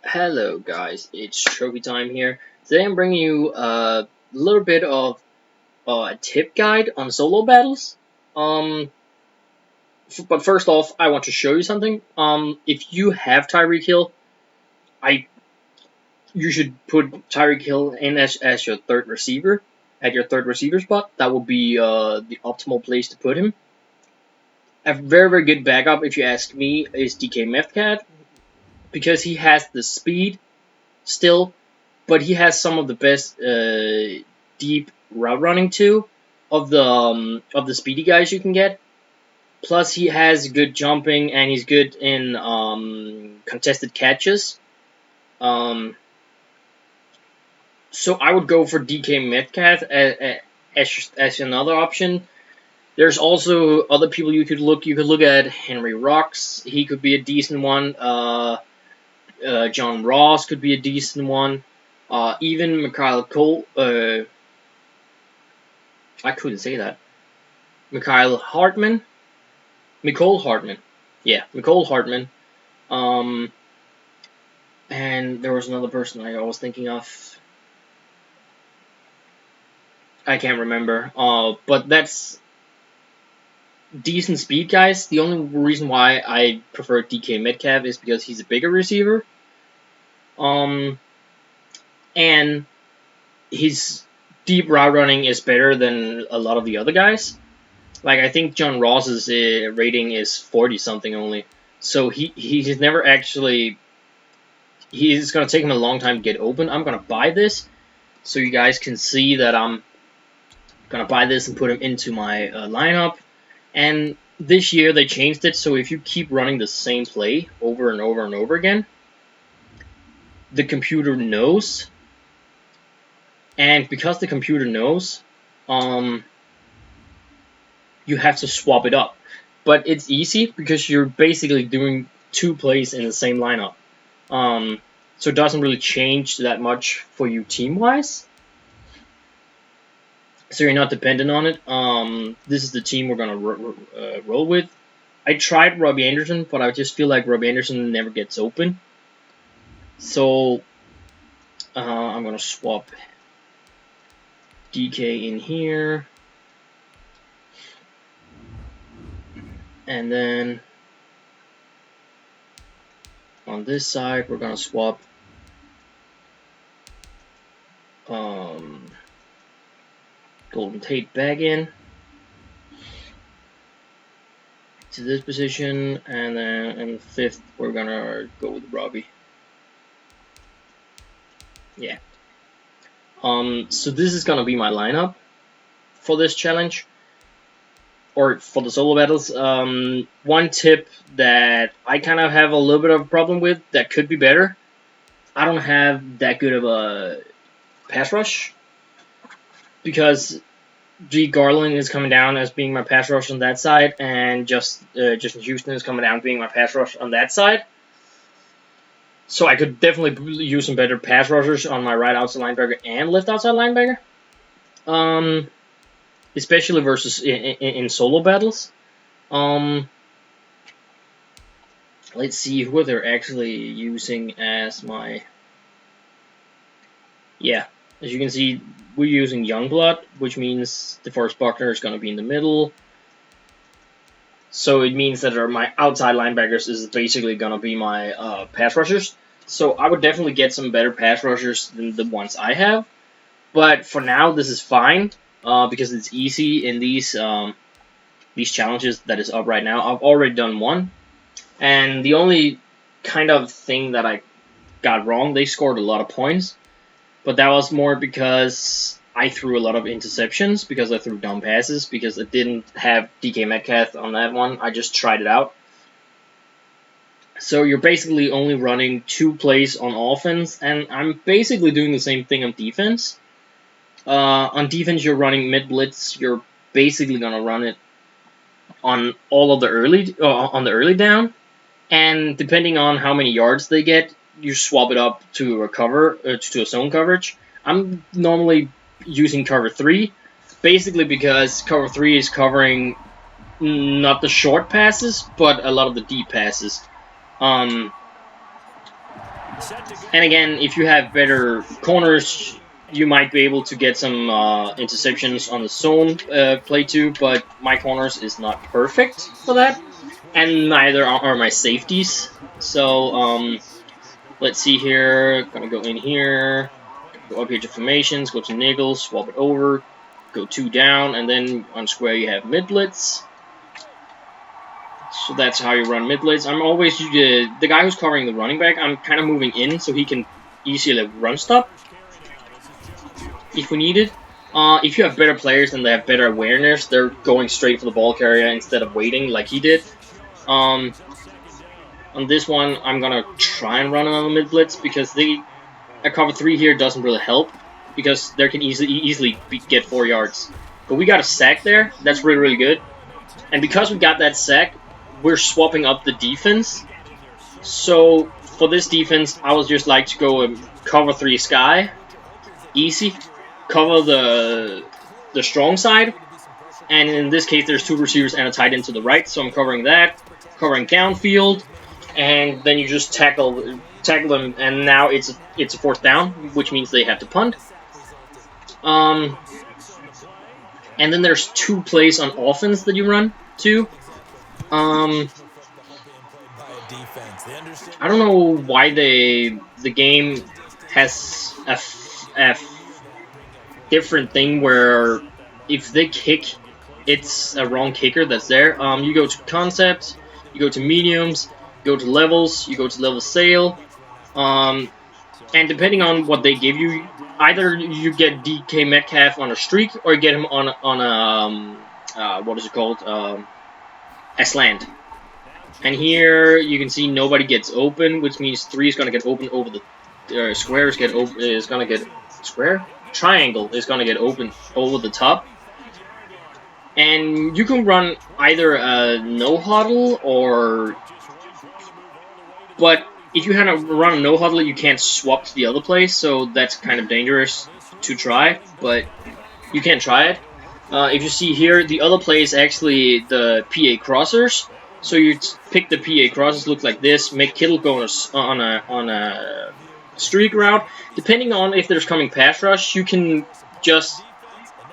Hello guys, it's trophy time here. Today I'm bringing you a little bit of a tip guide on solo battles. Um, but first off, I want to show you something. If you have Tyreek Hill, I you should put Tyreek Hill in as your third receiver at your third receiver spot. That would be the optimal place to put him. A very good backup, if you ask me, is DK Metcalf because he has the speed still, but he has some of the best deep route running too of the speedy guys you can get. Plus, he has good jumping and he's good in contested catches. Um, so I would go for DK Metcalf as another option. There's also other people you could look. You could look at Henry Rocks. He could be a decent one. John Ross could be a decent one. Even Mikhail Cole. I couldn't say that. Mikhail Hartman. Nicole Hartman. Yeah, Nicole Hartman. Um, and there was another person I was thinking of. I can't remember. But that's decent speed, guys. The only reason why I prefer DK Metcalf is because he's a bigger receiver. And his deep route running is better than a lot of the other guys. Like, I think John Ross's rating is 40 something only. So he's never actually. He's gonna take him a long time to get open. I'm gonna buy this so you guys can see that I'm gonna buy this and put him into my lineup. And this year they changed it, so if you keep running the same play over and over and over again, the computer knows. And because the computer knows, you have to swap it up. But it's easy because you're basically doing two plays in the same lineup. So it doesn't really change that much for you team-wise. So you're not dependent on it. This is the team we're going to roll with. I tried Robbie Anderson, but I just feel like Robbie Anderson never gets open. So I'm going to swap DK in here. And then on this side, we're going to swap Golden Tate back in to this position, and then in fifth, we're going to go with Robbie. Yeah. So this is going to be my lineup for this challenge. Or for the solo battles. One tip that I kind of have a little bit of a problem with that could be better. I don't have that good of a pass rush because G. Garland is coming down as being my pass rush on that side, and Justin Houston is coming down being my pass rush on that side. So I could definitely use some better pass rushers on my right outside linebacker and left outside linebacker. Especially versus in solo battles. Let's see who they're actually using as my. Yeah, as you can see, we're using Youngblood, which means DeForest Buckner is going to be in the middle. So it means that my outside linebackers is basically going to be my pass rushers. So I would definitely get some better pass rushers than the ones I have. But for now, this is fine. Because it's easy in these challenges that is up right now. I've already done one, and the only kind of thing that I got wrong, they scored a lot of points, but that was more because I threw a lot of interceptions because I threw dumb passes because I didn't have DK Metcalf on that one. I just tried it out. So you're basically only running two plays on offense, and I'm basically doing the same thing on defense. On defense, you're running mid blitz. You're basically gonna run it on all of the early down, and depending on how many yards they get, you swap it up to a zone coverage. I'm normally using cover 3, basically because cover 3 is covering not the short passes, but a lot of the deep passes. And again, if you have better corners, you might be able to get some interceptions on the zone play too, but my corners is not perfect for that, and neither are my safeties. So let's see here. Gonna go in here, go up here to formations, go to niggles, swap it over, go 2 down, and then on square you have mid blitz. So that's how you run mid blitz. I'm always the guy who's covering the running back. I'm kind of moving in so he can easily run stop if we need it. If you have better players and they have better awareness, they're going straight for the ball carrier instead of waiting like he did. On this one, I'm gonna try and run on the mid blitz because a cover 3 here doesn't really help because they can easily get 4 yards. But we got a sack there. That's really good. And because we got that sack, we're swapping up the defense. So for this defense, I would just like to go cover 3 sky, easy, cover the strong side, and in this case there's 2 receivers and a tight end to the right, so I'm covering that, covering downfield, and then you just tackle them, and now it's a 4th down, which means they have to punt. And then there's 2 plays on offense that you run too. I don't know why the game has a different thing where if they kick, it's a wrong kicker that's there. You go to concepts, you go to mediums, you go to levels, you go to level sale, and depending on what they give you, either you get DK Metcalf on a streak or you get him on a what is it called, a slant. And here you can see nobody gets open, which means 3 is going to get open over the square is going to get square. Triangle is going to get open over the top. And you can run either a no huddle or... But if you have to run a no huddle, you can't swap to the other place, so that's kind of dangerous to try, but you can try it. If you see here, the other play is actually the PA crossers. So you pick the PA crossers, look like this, make Kittle go on a streak route. Depending on if there's coming pass rush, you can just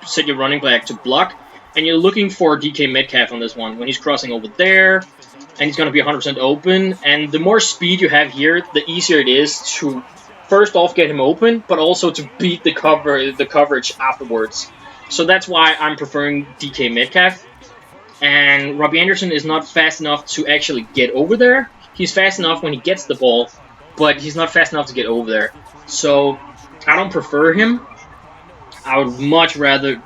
set your running back to block, and you're looking for DK Metcalf on this one. When he's crossing over there, and he's going to be 100% open, and the more speed you have here, the easier it is to first off get him open, but also to beat the coverage afterwards. So that's why I'm preferring DK Metcalf. And Robbie Anderson is not fast enough to actually get over there. He's fast enough when he gets the ball, but he's not fast enough to get over there. So I don't prefer him. I would much rather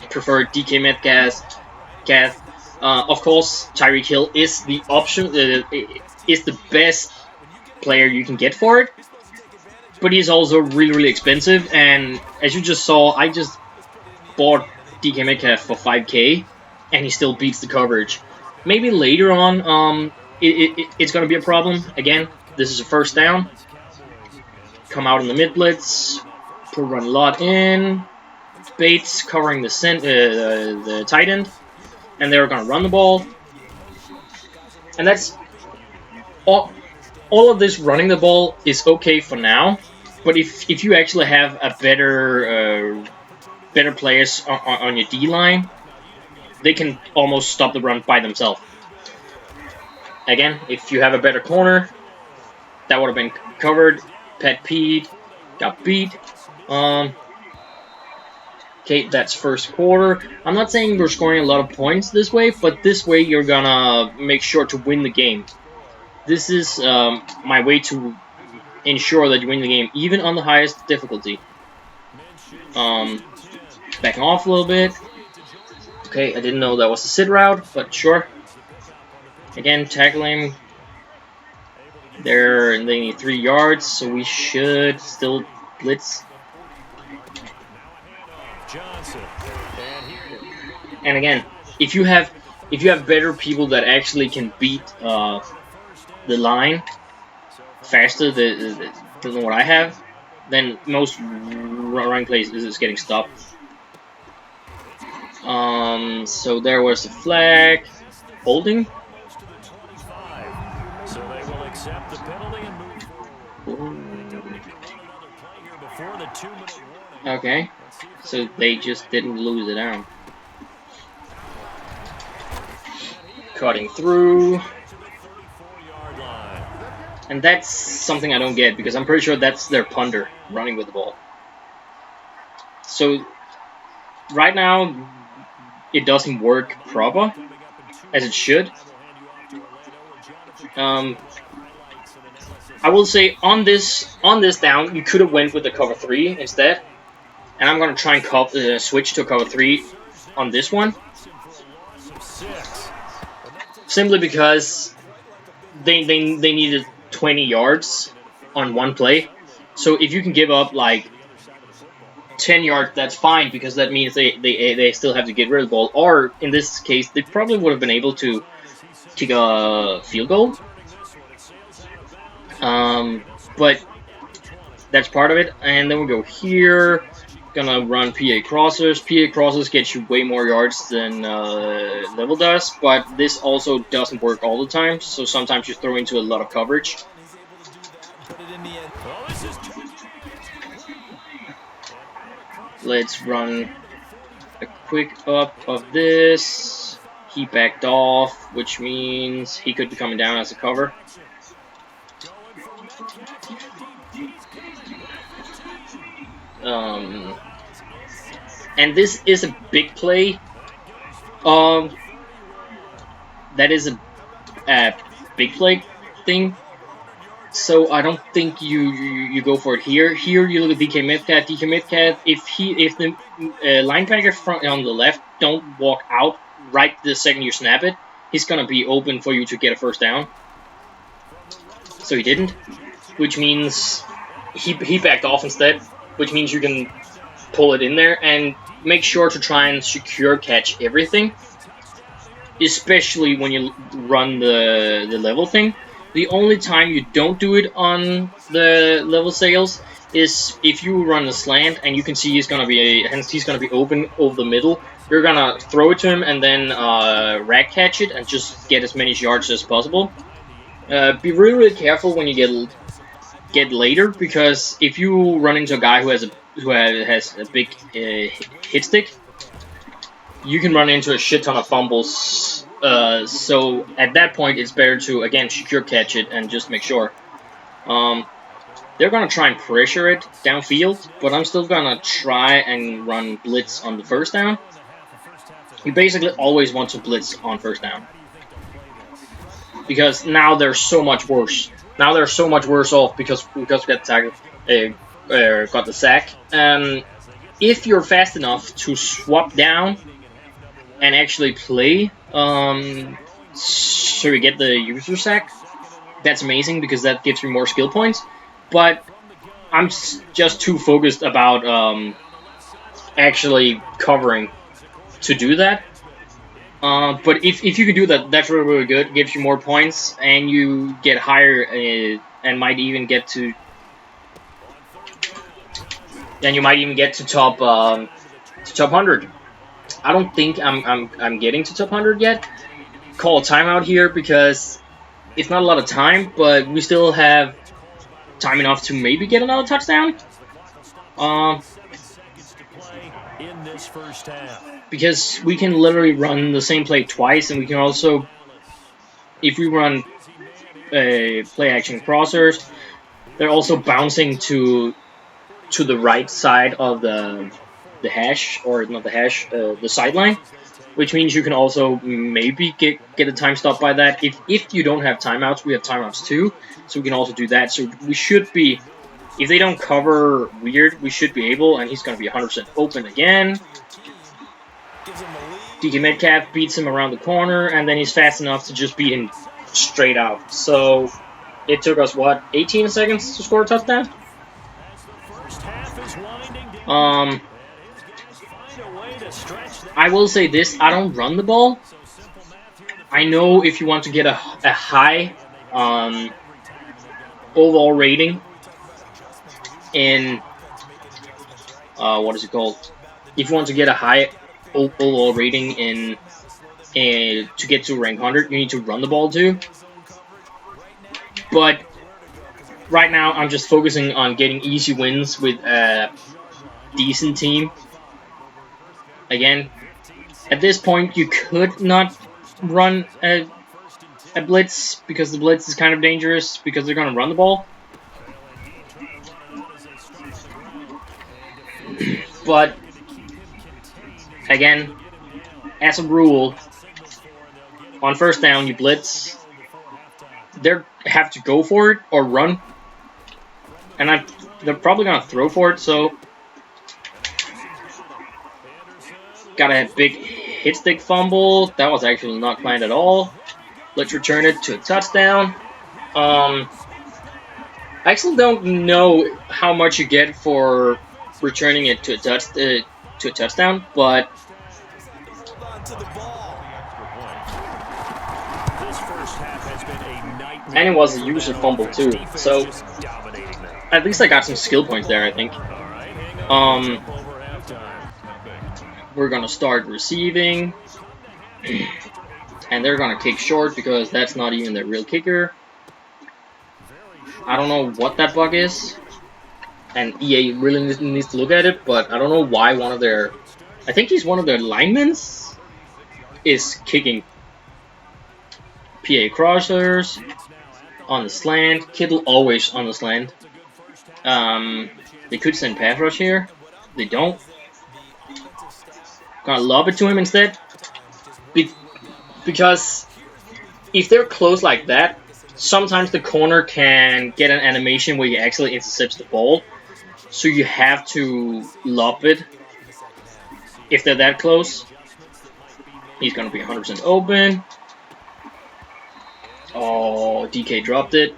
prefer DK Metcalf. Of course, Tyreek Hill is the option. Is the best player you can get for it, but he's also really expensive. And as you just saw, I just bought DK Metcalf for 5K. And he still beats the coverage. Maybe later on, it's going to be a problem. Again, this is a 1st down. Come out in the mid blitz. Put run lot in. Bates covering the tight end. And they're going to run the ball. And that's all of this running the ball is okay for now. But if you actually have a better players on your D-line, they can almost stop the run by themselves. Again, if you have a better corner, that would have been covered. Pat Pete got beat. Okay, that's 1st quarter. I'm not saying we're scoring a lot of points this way, but this way you're gonna make sure to win the game. This is my way to ensure that you win the game, even on the highest difficulty. Backing off a little bit. Okay, I didn't know that was a sit route, but sure. Again, tackling. They need 3 yards, so we should still blitz. And again, if you have better people that actually can beat the line faster than what I have, then most running plays is getting stopped. So there was the flag. Holding. So they will accept the penalty and move. Okay, so they just didn't lose it down. Cutting through. And that's something I don't get, because I'm pretty sure that's their punter running with the ball. So, right now, it doesn't work proper, as it should. I will say, on this down, you could have went with the cover 3 instead. And I'm going to try and switch to cover 3 on this one. Simply because they needed 20 yards on one play. So if you can give up like 10 yards, that's fine, because that means they still have to get rid of the ball. Or in this case, they probably would have been able to kick a field goal. But that's part of it. And then we go here. Gonna run PA crossers. PA crossers get you way more yards than level does, but this also doesn't work all the time, so sometimes you throw into a lot of coverage. Let's run a quick up of this. He backed off, which means he could be coming down as a cover. And this is a big play. That is a big play thing. So I don't think you go for it here. Here you look at DK Metcalf. DK Metcalf, if the linebacker front on the left don't walk out right the second you snap it, he's gonna be open for you to get a first down. So he didn't, which means he backed off instead, which means you can pull it in there and make sure to try and secure catch everything, especially when you run the level thing. The only time you don't do it on the level sales is if you run a slant and you can see he's gonna be open over the middle. You're gonna throw it to him and then rack catch it and just get as many yards as possible. Be really careful when you get later, because if you run into a guy who has a big hit stick, you can run into a shit ton of fumbles. So at that point, it's better to, again, secure catch it and just make sure. They're going to try and pressure it downfield, but I'm still going to try and run blitz on the first down. You basically always want to blitz on first down, because now they're so much worse. Now they're so much worse off because we got the sack. If you're fast enough to swap down and actually play, so you get the user sack, that's amazing, because that gives you more skill points. But I'm just too focused about actually covering to do that. But if you can do that, that's really, really good. It gives you more points, and you get higher, and might even get to. Then you might even get to top 100. I don't think I'm getting to top 100 yet. Call a timeout here, because it's not a lot of time, but we still have time enough to maybe get another touchdown. Because we can literally run the same play twice, and we can also, if we run play action crossers, they're also bouncing to the right side of the hash, or not the hash, the sideline, which means you can also maybe get a time stop by that. If you don't have timeouts, we have timeouts too, so we can also do that. So we should be, if they don't cover weird, we should be able, and he's going to be 100% open again. DK Metcalf beats him around the corner, and then he's fast enough to just beat him straight out. So it took us, what, 18 seconds to score a touchdown? I will say this, I don't run the ball. I know if you want to get a high overall rating in, what is it called? If you want to get a high overall rating in to get to rank 100, you need to run the ball too. But right now I'm just focusing on getting easy wins with a decent team. Again, at this point you could not run a blitz because the blitz is kind of dangerous because they're going to run the ball. But again, as a rule, on first down you blitz. They have to go for it or run, and they're probably going to throw for it. So got a big hit stick fumble. That was actually not planned at all. Let's return it to a touchdown. I actually don't know how much you get for returning it to a touchdown, but and it was a user fumble too. So at least I got some skill points there, I think. We're gonna start receiving, and they're gonna kick short because that's not even the real kicker. I don't know what that bug is, and EA really needs to look at it, but I don't know why one of their, I think he's one of their linemen, is kicking. PA crossers on the slant. Kittle always on the slant. They could send pass rush here. They don't. Gonna lob it to him instead. Because if they're close like that, sometimes the corner can get an animation where he actually intercepts the ball. So you have to lob it if they're that close. He's gonna be 100% open. Oh, DK dropped it.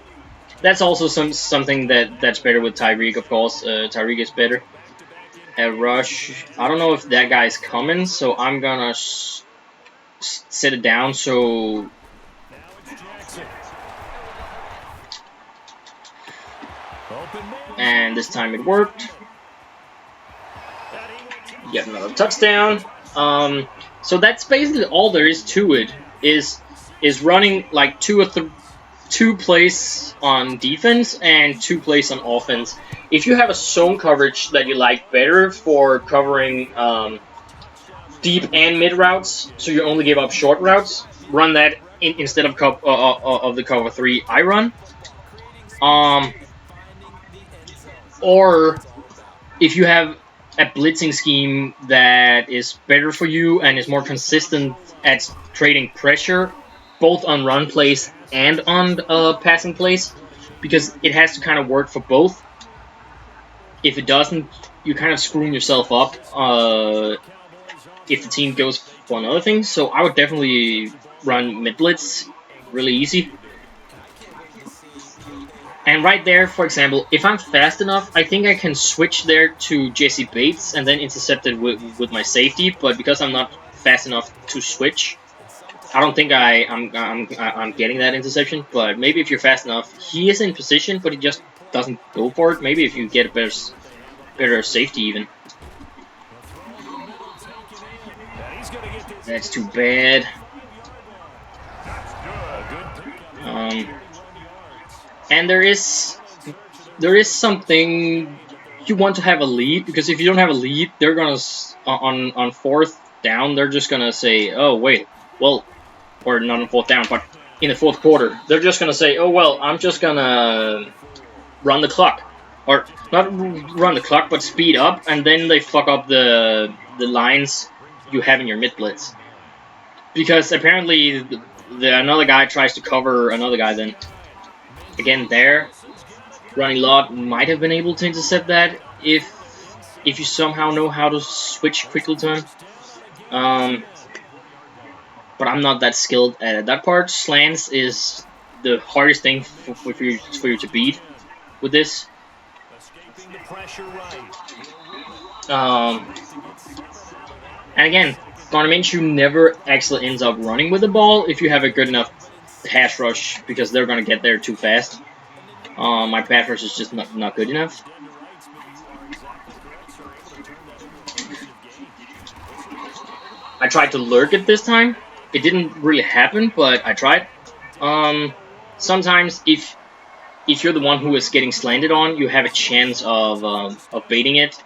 That's also something that's better with Tyreek, of course. Tyreek is better at rush. I don't know if that guy's coming, so I'm gonna set it down so. And this time it worked. Get another touchdown. So that's basically all there is to it. Is running like two plays on defense and 2 plays on offense. If you have a zone coverage that you like better for covering deep and mid routes, so you only give up short routes, run that instead of the cover 3 I run. Or if you have a blitzing scheme that is better for you and is more consistent at creating pressure, both on run plays and on passing plays, because it has to kind of work for both. If it doesn't, you're kind of screwing yourself up if the team goes for another thing. So I would definitely run mid blitz, really easy. And right there, for example, if I'm fast enough, I think I can switch there to Jesse Bates and then intercept it with my safety. But because I'm not fast enough to switch, I don't think I'm getting that interception. But maybe if you're fast enough, he is in position, but he just doesn't go for it. Maybe if you get a better safety even. That's too bad. And there is something, you want to have a lead, because if you don't have a lead, they're gonna on 4th down, they're just gonna say, oh wait, well, or not on 4th down, but in the 4th quarter, they're just gonna say, oh well, I'm just gonna run the clock, or not run the clock, but speed up, and then they fuck up the lines you have in your mid blitz, because apparently another guy tries to cover another guy. Then again, there, running lot might have been able to intercept that if you somehow know how to switch quickly to him. But I'm not that skilled at that part. Slants is the hardest thing for you to beat with this. And again, Garner Minshew never actually ends up running with the ball if you have a good enough pass rush, because they're going to get there too fast. My pass rush is just not good enough. I tried to lurk it this time. It didn't really happen, but I tried. Sometimes if if you're the one who is getting slanted on, you have a chance of baiting it.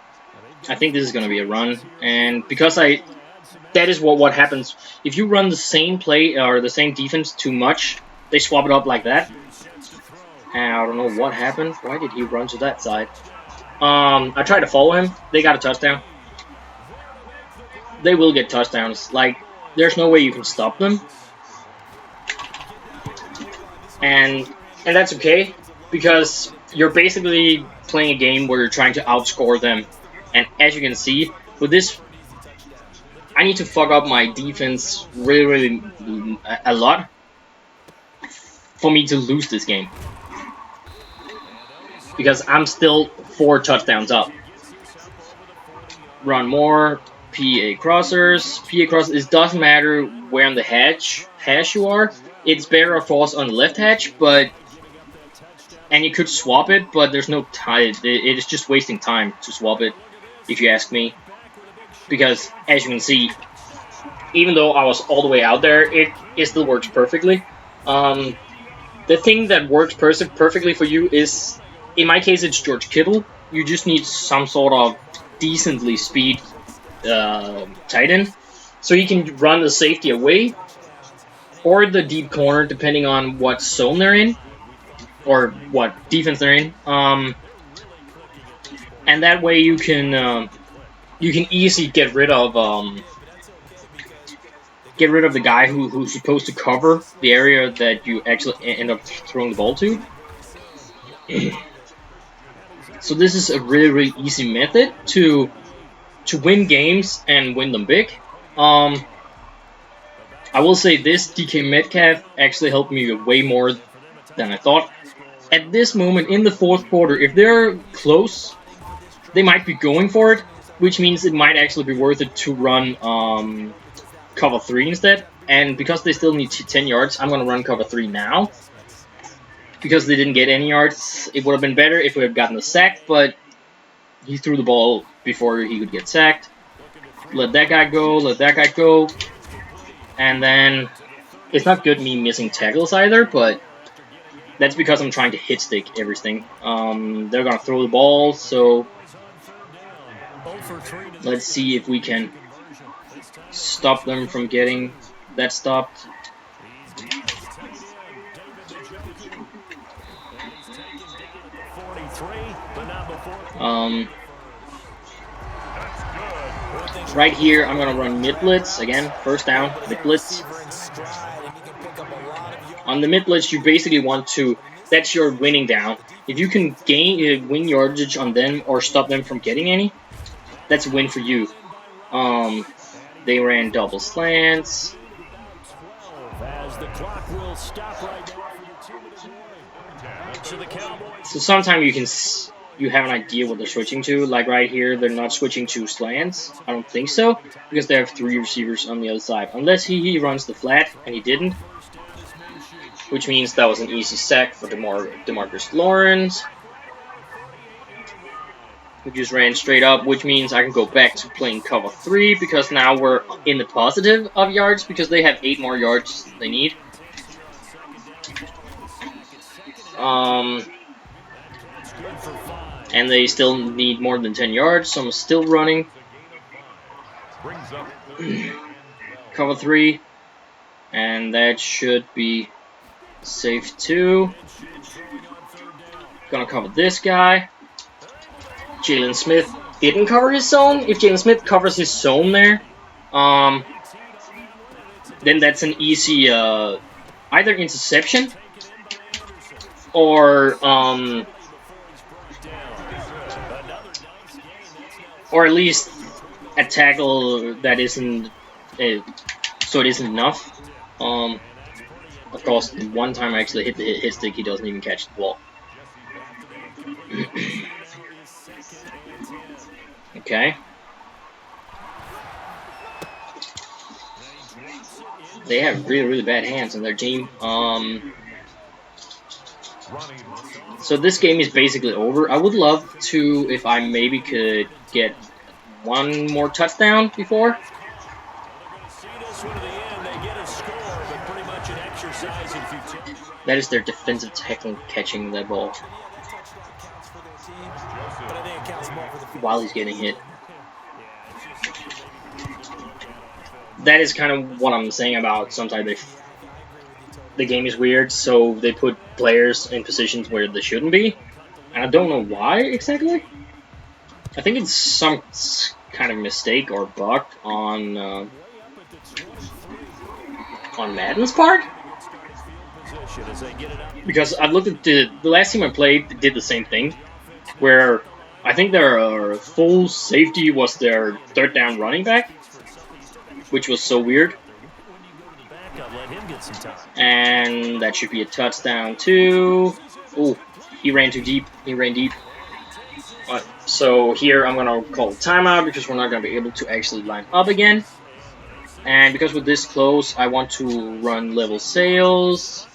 I think this is going to be a run, and because that is what happens if you run the same play or the same defense too much. They swap it up like that, and I don't know what happened. Why did he run to that side? I tried to follow him. They got a touchdown. They will get touchdowns. Like, there's no way you can stop them, and that's okay because you're basically playing a game where you're trying to outscore them. And as you can see, with this, I need to fuck up my defense really a lot for me to lose this game. Because I'm still 4 touchdowns up. Run more, PA crossers. PA crossers, it doesn't matter where on the hash you are. It's better for us on the left hash, but... And you could swap it, but there's no time. It is just wasting time to swap it, if you ask me. Because, as you can see, even though I was all the way out there, it still works perfectly. The thing that works perfectly for you is, in my case, it's George Kittle. You just need some sort of decently speed tight end, so he can run the safety away, or the deep corner, depending on what zone they're in, or what defense they're in. And that way you can easily get rid of the guy who's supposed to cover the area that you actually end up throwing the ball to. So this is a really easy method to win games and win them big. I will say this, DK Metcalf actually helped me way more than I thought. At this moment in the 4th quarter, if they're close, they might be going for it, which means it might actually be worth it to run cover 3 instead. And because they still need 10 yards, I'm going to run cover 3 now. Because they didn't get any yards, it would have been better if we had gotten a sack, but he threw the ball before he could get sacked. Let that guy go, and then it's not good me missing tackles either, but that's because I'm trying to hit stick everything. They're gonna throw the ball, so let's see if we can stop them from getting that stopped. Right here, I'm going to run mid blitz. Again, first down, mid blitz. On the mid blitz, you basically want to... That's your winning down. If you can win yardage on them or stop them from getting any, that's a win for you. They ran double slants. So sometimes you have an idea what they're switching to. Like right here, they're not switching to slants. I don't think so, because they have 3 receivers on the other side. Unless he runs the flat, and he didn't. Which means that was an easy sack for DeMarcus Lawrence. Who just ran straight up, which means I can go back to playing cover 3, because now we're in the positive of yards, because they have 8 more yards they need. And they still need more than 10 yards, so I'm still running. Cover 3. And that should be safe too. Gonna cover this guy. Jalen Smith didn't cover his zone. If Jalen Smith covers his zone there, then that's an easy either interception or at least a tackle that isn't so it isn't enough. Of course, one time I actually hit the hit stick, he doesn't even catch the ball. Okay. They have really bad hands on their team. So this game is basically over. I would love to, if I maybe could get one more touchdown before. That is their defensive tackle catching that ball while he's getting hit. That is kind of what I'm saying about sometimes the game is weird, so they put players in positions where they shouldn't be. And I don't know why exactly. I think it's some kind of mistake or bug on Madden's part. Because I've looked at the last team I played did the same thing, where I think their full safety was their third down running back, which was so weird. And that should be a touchdown too. Oh, he ran too deep. He ran deep. So here I'm gonna call timeout because we're not gonna be able to actually line up again. And because we're this close, I want to run level sales.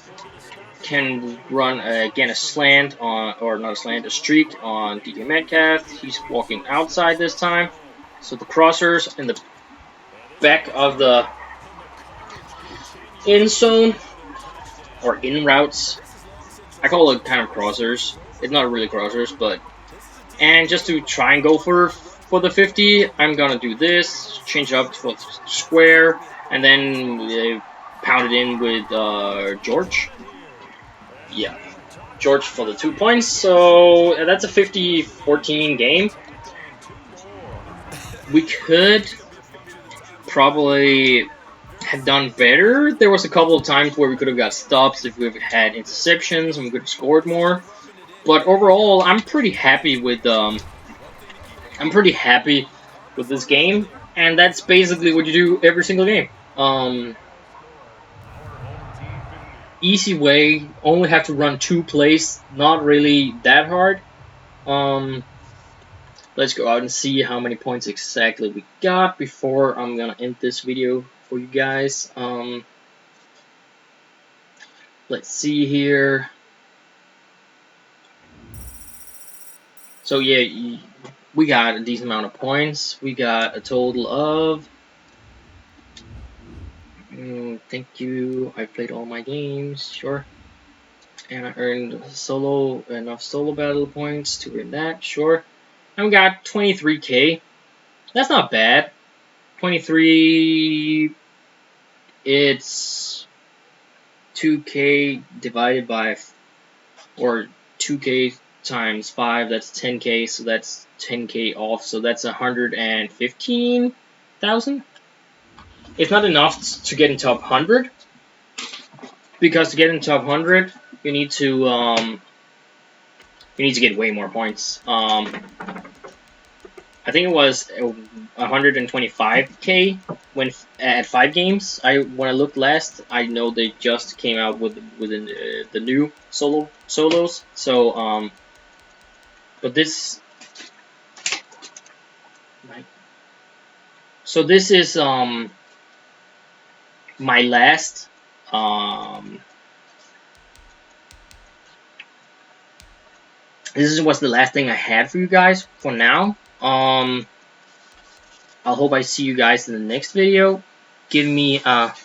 Can run again a slant on, or not a slant, a streak on DJ Metcalf. He's walking outside this time. So the crossers in the back of the in zone or in routes. I call it kind of crossers. It's not really crossers, but and just to try and go for the 50, I'm gonna do this, change it up to square, and then pound it in with George. Yeah, George for the 2 points. So that's a 50-14 game. We could probably have done better. There was a couple of times where we could have got stops if we had interceptions and we could have scored more. But overall, I'm pretty happy with this game, and that's basically what you do every single game. Easy way, only have to run 2 plays, not really that hard. Let's go out and see how many points exactly we got before I'm gonna end this video for you guys. Let's see here. So yeah, we got a decent amount of points. We got a total of thank you. I played all my games, sure. And I earned enough solo battle points to win that, sure. And we got 23k. That's not bad. 23. It's 2k divided by, or 2k times 5. That's 10k. So that's 10k off. So that's 115,000. It's not enough to get in top 100, because to get in top 100, you need to get way more points. I think it was 125k when at 5 games. When I looked last, I know they just came out with the new solos. So but this. So this is my last this was the last thing I had for you guys for now. I hope I see you guys in the next video. Give me drop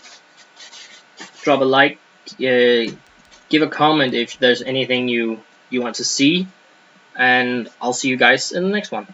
a like, give a comment if there's anything you want to see, and I'll see you guys in the next one.